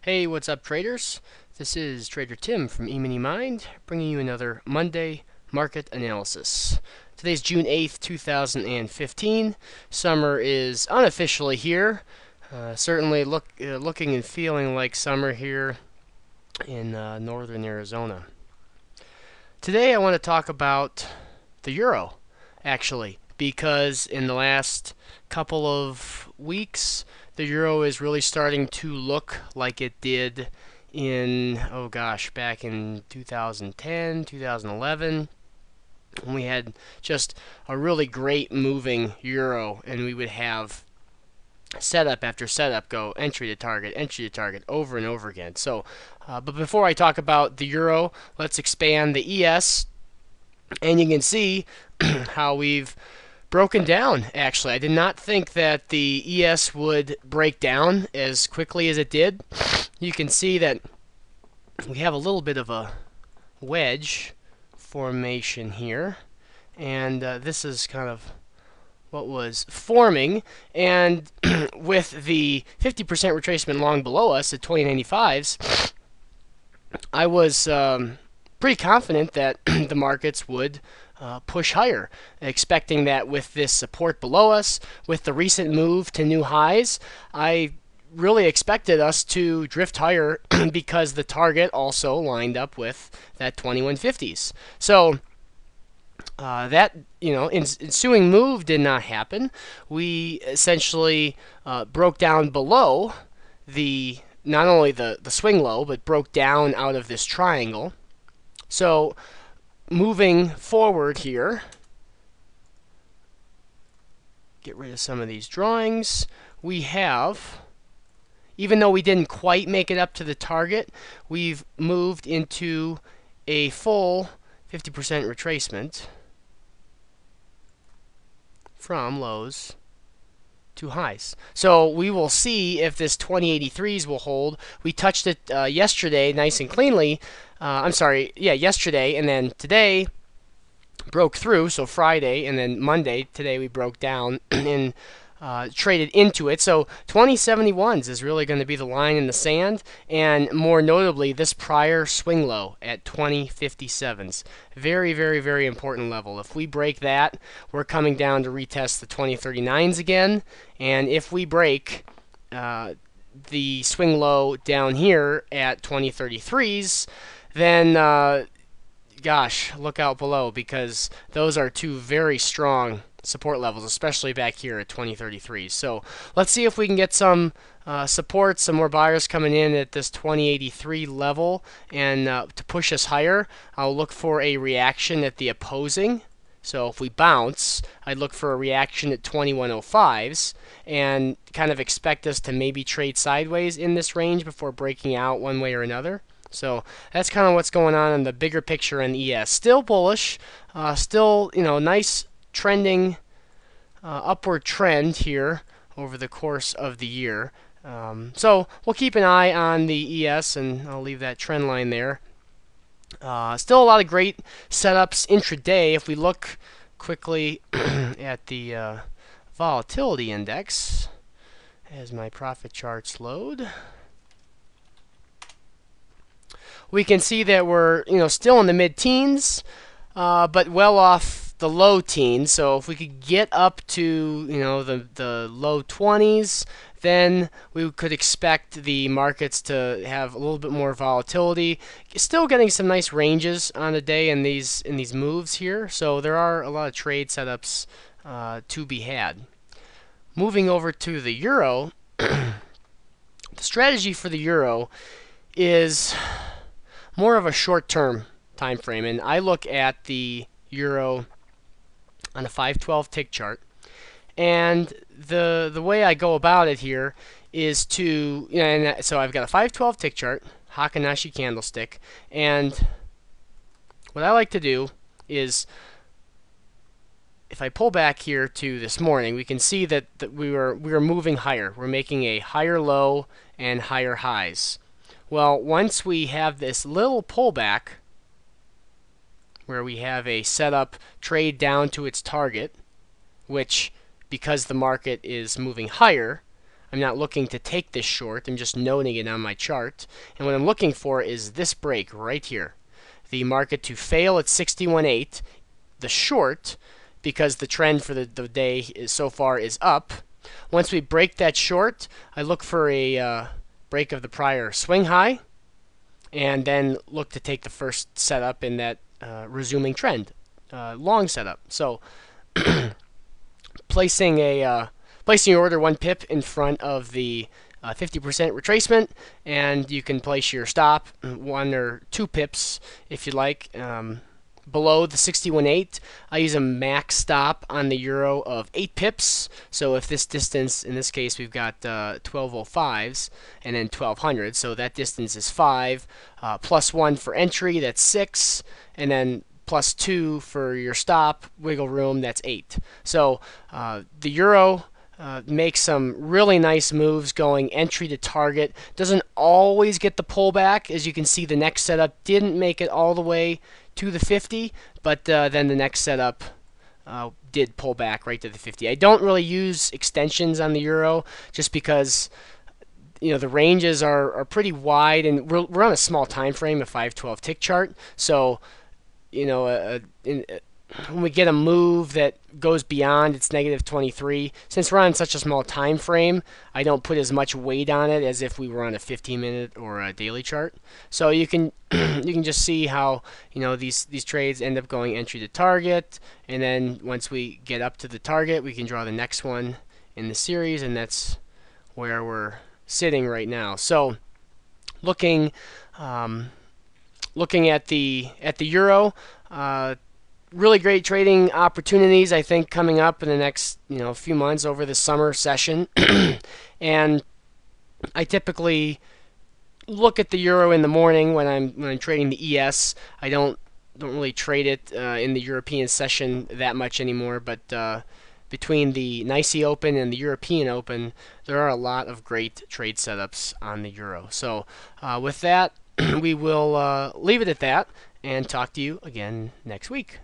Hey, what's up, traders? This is Trader Tim from E-mini Mind, bringing you another Monday market analysis. Today's June 8th, 2015. Summer is unofficially here. Certainly looking and feeling like summer here in northern Arizona. Today I want to talk about the euro, actually, because in the last couple of weeks, the euro is really starting to look like it did in, oh gosh, back in 2010, 2011, when we had just a really great moving euro, and we would have setup after setup go entry to target over and over again. But before I talk about the euro, let's expand the ES, and you can see how we've broken down. Actually, I did not think that the ES would break down as quickly as it did. You can see that we have a little bit of a wedge formation here, and this is kind of what was forming, and with the 50% retracement long below us at 2095s, I was pretty confident that the markets would push higher, expecting that with this support below us, with the recent move to new highs, I really expected us to drift higher because the target also lined up with that 2150s. So that ensuing move did not happen. We essentially broke down below the not only the swing low, but broke down out of this triangle. So moving forward here, get rid of some of these drawings. We have, even though we didn't quite make it up to the target, we've moved into a full 50% retracement from lows to highs. So we will see if this 2083s will hold. We touched it yesterday nice and cleanly. Yesterday, and then today broke through, so Friday, and then Monday, today we broke down and traded into it. So 2071s is really going to be the line in the sand, and more notably, this prior swing low at 2057s. Very, very, very important level. If we break that, we're coming down to retest the 2039s again, and if we break the swing low down here at 2033s, then gosh, look out below, because those are two very strong support levels, especially back here at 2033. So let's see if we can get some support, some more buyers coming in at this 2083 level, and to push us higher, I'll look for a reaction at the opposing. So if we bounce, I'd look for a reaction at 2105s and kind of expect us to maybe trade sideways in this range before breaking out one way or another. So that's kind of what's going on in the bigger picture in ES. Still bullish, still nice trending upward trend here over the course of the year. So we'll keep an eye on the ES, and I'll leave that trend line there. Still a lot of great setups intraday. If we look quickly at the volatility index as my profit charts load, we can see that we're still in the mid-teens, but well off the low teens. So if we could get up to the low 20s, then we could expect the markets to have a little bit more volatility. Still getting some nice ranges on the day in these moves here. So there are a lot of trade setups to be had. Moving over to the euro, the strategy for the euro is more of a short-term time frame, and I look at the euro on a 512 tick chart, and the way I go about it here is to so I've got a 512 tick chart, Heikin-Ashi candlestick, and what I like to do is, if I pull back here to this morning, we can see that we were moving higher. We're making a higher low and higher highs. Well, once we have this little pullback where we have a setup trade down to its target, which, because the market is moving higher, I'm not looking to take this short. I'm just noting it on my chart. And what I'm looking for is this break right here. The market to fail at 61.8, the short, because the trend for the day is so far is up. Once we break that short, I look for a break of the prior swing high, and then look to take the first setup in that resuming trend, long setup. So placing your order 1 pip in front of the 50% retracement, and you can place your stop 1 or 2 pips if you like below the 61.8. I use a max stop on the euro of 8 pips. So if this distance, in this case, we've got 1205s and then 1200, so that distance is 5, plus 1 for entry, that's 6, and then plus 2 for your stop, wiggle room, that's 8. So the euro makes some really nice moves going entry to target. Doesn't always get the pullback. As you can see, the next setup didn't make it all the way to the 50, but then the next setup did pull back right to the 50. I don't really use extensions on the euro just because the ranges are pretty wide, and we're on a small time frame, a 512 tick chart. So when we get a move that goes beyond its negative 23, since we're on such a small time frame, I don't put as much weight on it as if we were on a 15-minute or a daily chart. So you can you can just see how these trades end up going entry to target, and then once we get up to the target, we can draw the next one in the series, and that's where we're sitting right now. So looking at the euro. Really great trading opportunities, I think, coming up in the next few months over the summer session. And I typically look at the euro in the morning when I'm trading the ES. I don't really trade it in the European session that much anymore, but between the NYSE Open and the European Open, there are a lot of great trade setups on the euro. So with that, we will leave it at that and talk to you again next week.